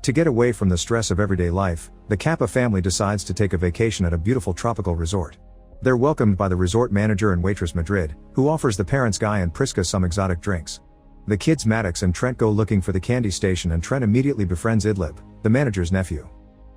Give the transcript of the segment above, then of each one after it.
To get away from the stress of everyday life, the Kappa family decides to take a vacation at a beautiful tropical resort. They're welcomed by the resort manager and waitress Madrid, who offers the parents Guy and Priska some exotic drinks. The kids Maddox and Trent go looking for the candy station, and Trent immediately befriends Idlib, the manager's nephew.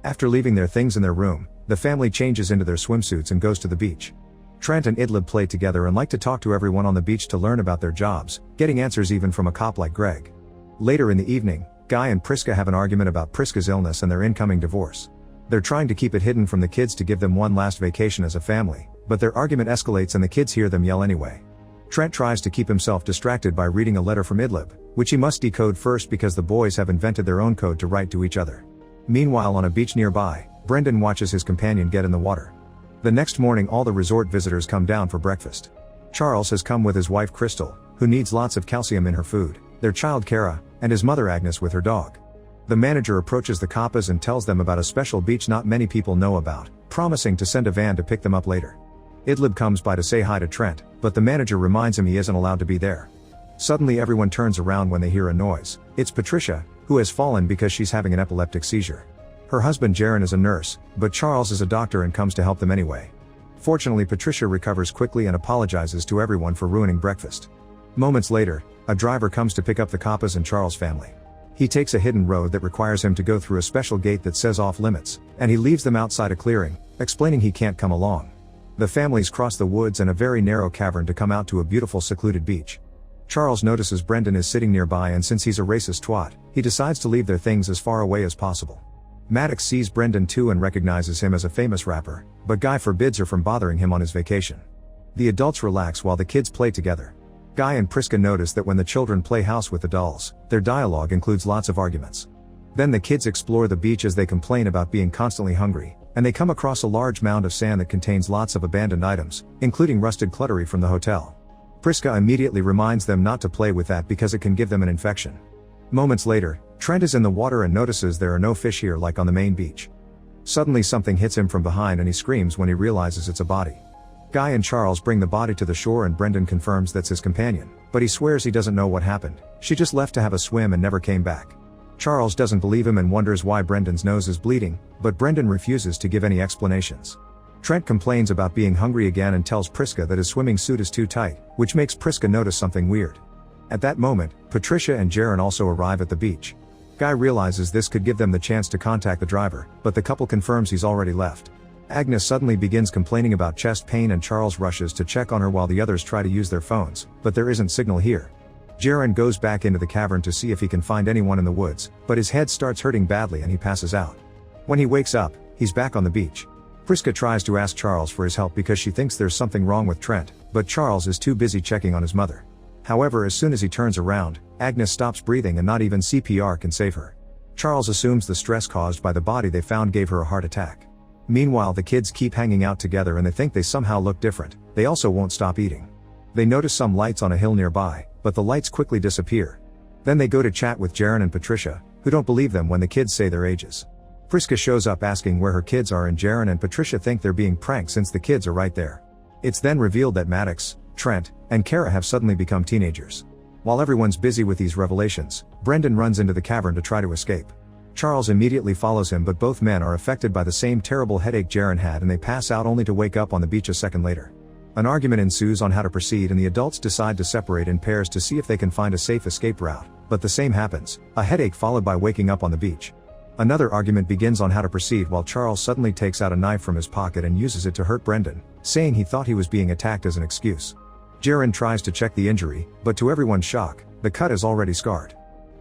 After leaving their things in their room, the family changes into their swimsuits and goes to the beach. Trent and Idlib play together and like to talk to everyone on the beach to learn about their jobs, getting answers even from a cop like Greg. Later in the evening, Guy and Priska have an argument about Priska's illness and their incoming divorce. They're trying to keep it hidden from the kids to give them one last vacation as a family, but their argument escalates and the kids hear them yell anyway. Trent tries to keep himself distracted by reading a letter from Idlib, which he must decode first because the boys have invented their own code to write to each other. Meanwhile, on a beach nearby, Brendan watches his companion get in the water. The next morning, all the resort visitors come down for breakfast. Charles has come with his wife Crystal, who needs lots of calcium in her food, their child Kara, and his mother Agnes with her dog. The manager approaches the Kappas and tells them about a special beach not many people know about, promising to send a van to pick them up later. Idlib comes by to say hi to Trent, but the manager reminds him he isn't allowed to be there. Suddenly everyone turns around when they hear a noise. It's Patricia, who has fallen because she's having an epileptic seizure. Her husband Jaron is a nurse, but Charles is a doctor and comes to help them anyway. Fortunately, Patricia recovers quickly and apologizes to everyone for ruining breakfast. Moments later, a driver comes to pick up the Kappas and Charles' family. He takes a hidden road that requires him to go through a special gate that says off limits, and he leaves them outside a clearing, explaining he can't come along. The families cross the woods and a very narrow cavern to come out to a beautiful secluded beach. Charles notices Brendan is sitting nearby, and since he's a racist twat, he decides to leave their things as far away as possible. Maddox sees Brendan too and recognizes him as a famous rapper, but Guy forbids her from bothering him on his vacation. The adults relax while the kids play together. Guy and Priska notice that when the children play house with the dolls, their dialogue includes lots of arguments. Then the kids explore the beach as they complain about being constantly hungry, and they come across a large mound of sand that contains lots of abandoned items, including rusted cutlery from the hotel. Priska immediately reminds them not to play with that because it can give them an infection. Moments later, Trent is in the water and notices there are no fish here like on the main beach. Suddenly something hits him from behind and he screams when he realizes it's a body. Guy and Charles bring the body to the shore and Brendan confirms that's his companion, but he swears he doesn't know what happened. She just left to have a swim and never came back. Charles doesn't believe him and wonders why Brendan's nose is bleeding, but Brendan refuses to give any explanations. Trent complains about being hungry again and tells Priska that his swimming suit is too tight, which makes Priska notice something weird. At that moment, Patricia and Jaron also arrive at the beach. Guy realizes this could give them the chance to contact the driver, but the couple confirms he's already left. Agnes suddenly begins complaining about chest pain and Charles rushes to check on her while the others try to use their phones, but there isn't signal here. Jaron goes back into the cavern to see if he can find anyone in the woods, but his head starts hurting badly and he passes out. When he wakes up, he's back on the beach. Priska tries to ask Charles for his help because she thinks there's something wrong with Trent, but Charles is too busy checking on his mother. However, as soon as he turns around, Agnes stops breathing and not even CPR can save her. Charles assumes the stress caused by the body they found gave her a heart attack. Meanwhile, the kids keep hanging out together and they think they somehow look different. They also won't stop eating. They notice some lights on a hill nearby, but the lights quickly disappear. Then they go to chat with Jaron and Patricia, who don't believe them when the kids say their ages. Priska shows up asking where her kids are and Jaron and Patricia think they're being pranked since the kids are right there. It's then revealed that Maddox, Trent, and Kara have suddenly become teenagers. While everyone's busy with these revelations, Brendan runs into the cavern to try to escape. Charles immediately follows him, but both men are affected by the same terrible headache Jaron had and they pass out only to wake up on the beach a second later. An argument ensues on how to proceed and the adults decide to separate in pairs to see if they can find a safe escape route, but the same happens, a headache followed by waking up on the beach. Another argument begins on how to proceed while Charles suddenly takes out a knife from his pocket and uses it to hurt Brendan, saying he thought he was being attacked as an excuse. Jaron tries to check the injury, but to everyone's shock, the cut is already scarred.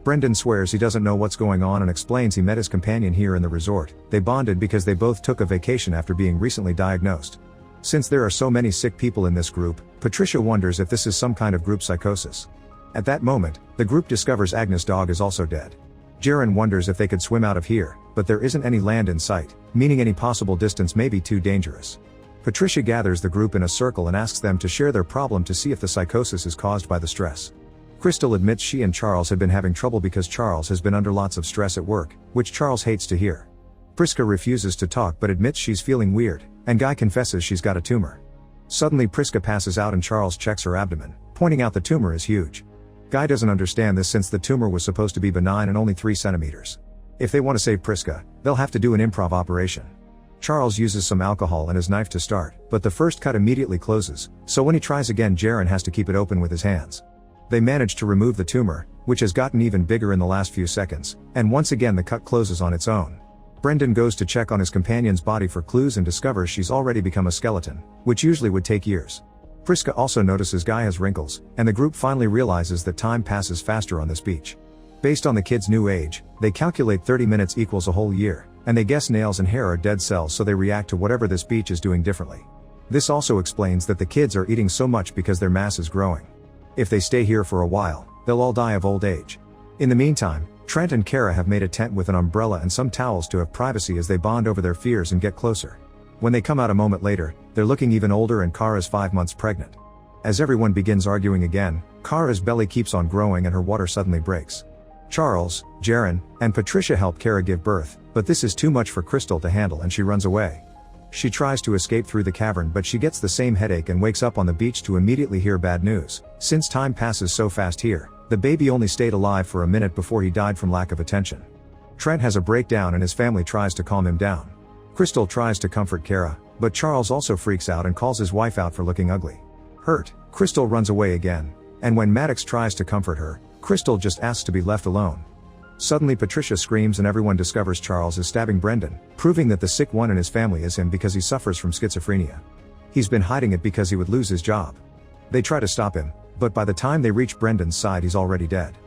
Brendan swears he doesn't know what's going on and explains he met his companion here in the resort. They bonded because they both took a vacation after being recently diagnosed. Since there are so many sick people in this group, Patricia wonders if this is some kind of group psychosis. At that moment, the group discovers Agnes' dog is also dead. Jaron wonders if they could swim out of here, but there isn't any land in sight, meaning any possible distance may be too dangerous. Patricia gathers the group in a circle and asks them to share their problem to see if the psychosis is caused by the stress. Crystal admits she and Charles had been having trouble because Charles has been under lots of stress at work, which Charles hates to hear. Priska refuses to talk but admits she's feeling weird, and Guy confesses she's got a tumor. Suddenly Priska passes out and Charles checks her abdomen, pointing out the tumor is huge. Guy doesn't understand this since the tumor was supposed to be benign and only 3 centimeters. If they want to save Priska, they'll have to do an improv operation. Charles uses some alcohol and his knife to start, but the first cut immediately closes, so when he tries again Jaron has to keep it open with his hands. They manage to remove the tumor, which has gotten even bigger in the last few seconds, and once again the cut closes on its own. Brendan goes to check on his companion's body for clues and discovers she's already become a skeleton, which usually would take years. Priska also notices Guy has wrinkles, and the group finally realizes that time passes faster on this beach. Based on the kid's new age, they calculate 30 minutes equals a whole year, and they guess nails and hair are dead cells, so they react to whatever this beach is doing differently. This also explains that the kids are eating so much because their mass is growing. If they stay here for a while, they'll all die of old age. In the meantime, Trent and Kara have made a tent with an umbrella and some towels to have privacy as they bond over their fears and get closer. When they come out a moment later, they're looking even older and Kara's 5 months pregnant. As everyone begins arguing again, Kara's belly keeps on growing and her water suddenly breaks. Charles, Jaron, and Patricia help Kara give birth, but this is too much for Crystal to handle and she runs away. She tries to escape through the cavern, but she gets the same headache and wakes up on the beach to immediately hear bad news. Since time passes so fast here, the baby only stayed alive for a minute before he died from lack of attention. Trent has a breakdown and his family tries to calm him down. Crystal tries to comfort Kara, but Charles also freaks out and calls his wife out for looking ugly. Hurt, Crystal runs away again, and when Maddox tries to comfort her, Crystal just asks to be left alone. Suddenly Patricia screams and everyone discovers Charles is stabbing Brendan, proving that the sick one in his family is him because he suffers from schizophrenia. He's been hiding it because he would lose his job. They try to stop him, but by the time they reach Brendan's side he's already dead.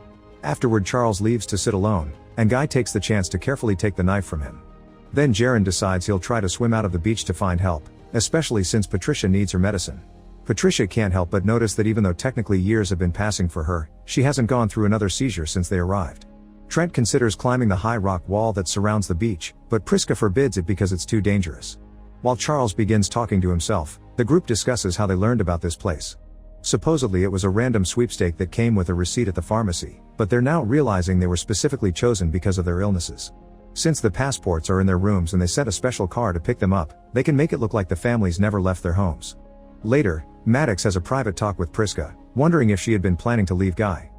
Afterward Charles leaves to sit alone, and Guy takes the chance to carefully take the knife from him. Then Jaron decides he'll try to swim out of the beach to find help, especially since Patricia needs her medicine. Patricia can't help but notice that even though technically years have been passing for her, she hasn't gone through another seizure since they arrived. Trent considers climbing the high rock wall that surrounds the beach, but Priska forbids it because it's too dangerous. While Charles begins talking to himself, the group discusses how they learned about this place. Supposedly it was a random sweepstake that came with a receipt at the pharmacy, but they're now realizing they were specifically chosen because of their illnesses. Since the passports are in their rooms and they sent a special car to pick them up, they can make it look like the families never left their homes. Later, Maddox has a private talk with Priska, wondering if she had been planning to leave Guy.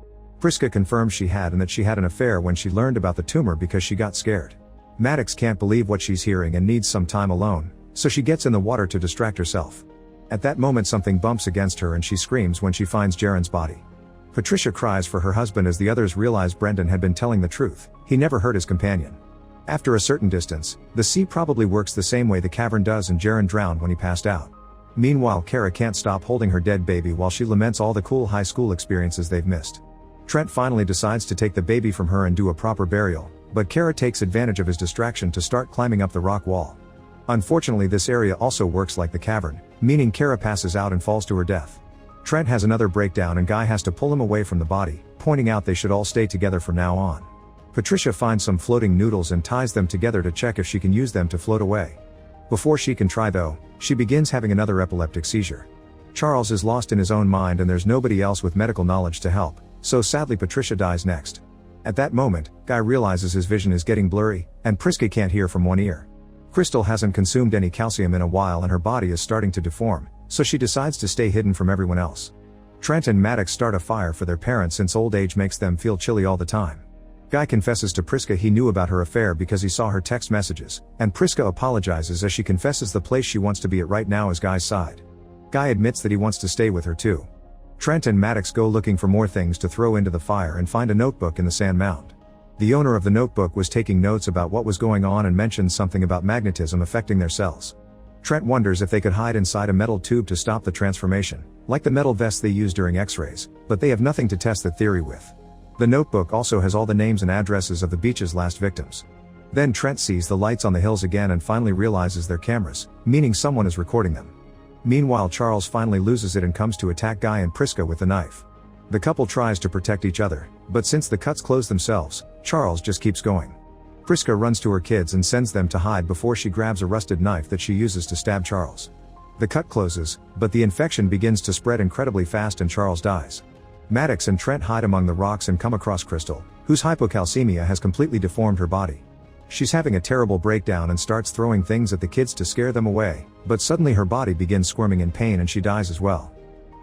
Priska confirms she had and that she had an affair when she learned about the tumor because she got scared. Maddox can't believe what she's hearing and needs some time alone, so she gets in the water to distract herself. At that moment something bumps against her and she screams when she finds Jaron's body. Patricia cries for her husband as the others realize Brendan had been telling the truth, he never hurt his companion. After a certain distance, the sea probably works the same way the cavern does and Jaron drowned when he passed out. Meanwhile Kara can't stop holding her dead baby while she laments all the cool high school experiences they've missed. Trent finally decides to take the baby from her and do a proper burial, but Kara takes advantage of his distraction to start climbing up the rock wall. Unfortunately this area also works like the cavern, meaning Kara passes out and falls to her death. Trent has another breakdown and Guy has to pull him away from the body, pointing out they should all stay together from now on. Patricia finds some floating noodles and ties them together to check if she can use them to float away. Before she can try though, she begins having another epileptic seizure. Charles is lost in his own mind and there's nobody else with medical knowledge to help, so sadly Patricia dies next. At that moment, Guy realizes his vision is getting blurry, and Priska can't hear from one ear. Crystal hasn't consumed any calcium in a while and her body is starting to deform, so she decides to stay hidden from everyone else. Trent and Maddox start a fire for their parents since old age makes them feel chilly all the time. Guy confesses to Priska he knew about her affair because he saw her text messages, and Priska apologizes as she confesses the place she wants to be at right now is Guy's side. Guy admits that he wants to stay with her too. Trent and Maddox go looking for more things to throw into the fire and find a notebook in the sand mound. The owner of the notebook was taking notes about what was going on and mentioned something about magnetism affecting their cells. Trent wonders if they could hide inside a metal tube to stop the transformation, like the metal vests they use during X-rays, but they have nothing to test that theory with. The notebook also has all the names and addresses of the beach's last victims. Then Trent sees the lights on the hills again and finally realizes they're cameras, meaning someone is recording them. Meanwhile Charles finally loses it and comes to attack Guy and Priska with the knife. The couple tries to protect each other, but since the cuts close themselves, Charles just keeps going. Priska runs to her kids and sends them to hide before she grabs a rusted knife that she uses to stab Charles. The cut closes, but the infection begins to spread incredibly fast and Charles dies. Maddox and Trent hide among the rocks and come across Crystal, whose hypocalcemia has completely deformed her body. She's having a terrible breakdown and starts throwing things at the kids to scare them away, but suddenly her body begins squirming in pain and she dies as well.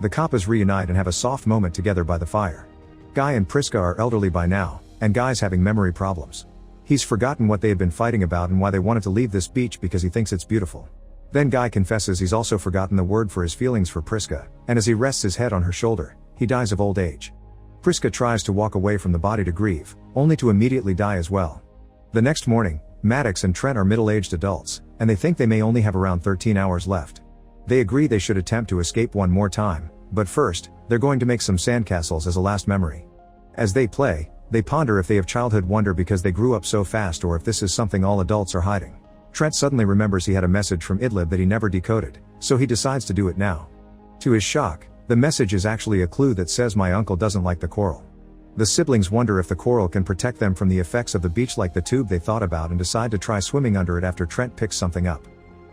The couples reunite and have a soft moment together by the fire. Guy and Priska are elderly by now, and Guy's having memory problems. He's forgotten what they had been fighting about and why they wanted to leave this beach because he thinks it's beautiful. Then Guy confesses he's also forgotten the word for his feelings for Priska, and as he rests his head on her shoulder, he dies of old age. Priska tries to walk away from the body to grieve, only to immediately die as well. The next morning, Maddox and Trent are middle-aged adults, and they think they may only have around 13 hours left. They agree they should attempt to escape one more time, but first, they're going to make some sandcastles as a last memory. As they play, they ponder if they have childhood wonder because they grew up so fast or if this is something all adults are hiding. Trent suddenly remembers he had a message from Idlib that he never decoded, so he decides to do it now. To his shock, the message is actually a clue that says my uncle doesn't like the coral. The siblings wonder if the coral can protect them from the effects of the beach like the tube they thought about and decide to try swimming under it after Trent picks something up.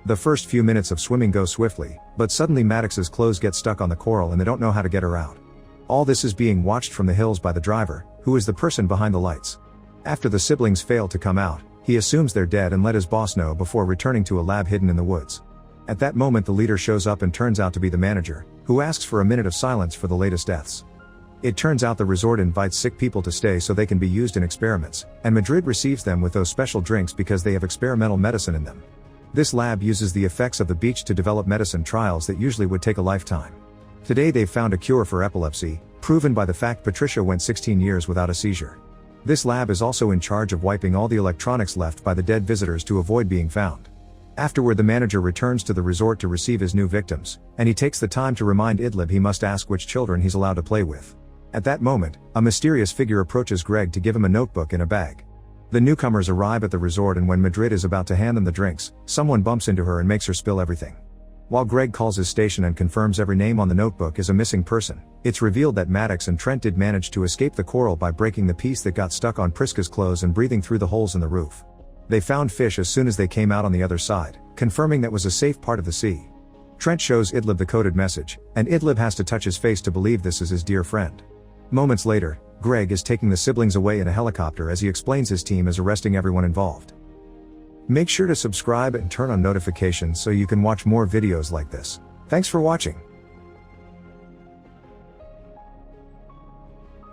The first few minutes of swimming go swiftly, but suddenly Maddox's clothes get stuck on the coral and they don't know how to get her out. All this is being watched from the hills by the driver, who is the person behind the lights. After the siblings fail to come out, he assumes they're dead and let his boss know before returning to a lab hidden in the woods. At that moment the leader shows up and turns out to be the manager, who asks for a minute of silence for the latest deaths. It turns out the resort invites sick people to stay so they can be used in experiments, and Madrid receives them with those special drinks because they have experimental medicine in them. This lab uses the effects of the beach to develop medicine trials that usually would take a lifetime. Today they've found a cure for epilepsy, proven by the fact Patricia went 16 years without a seizure. This lab is also in charge of wiping all the electronics left by the dead visitors to avoid being found. Afterward the manager returns to the resort to receive his new victims, and he takes the time to remind Idlib he must ask which children he's allowed to play with. At that moment, a mysterious figure approaches Greg to give him a notebook in a bag. The newcomers arrive at the resort and when Madrid is about to hand them the drinks, someone bumps into her and makes her spill everything. While Greg calls his station and confirms every name on the notebook is a missing person, it's revealed that Maddox and Trent did manage to escape the coral by breaking the piece that got stuck on Priska's clothes and breathing through the holes in the roof. They found fish as soon as they came out on the other side, confirming that was a safe part of the sea. Trent shows Idlib the coded message, and Idlib has to touch his face to believe this is his dear friend. Moments later, Greg is taking the siblings away in a helicopter as he explains his team is arresting everyone involved. Make sure to subscribe and turn on notifications so you can watch more videos like this. Thanks for watching.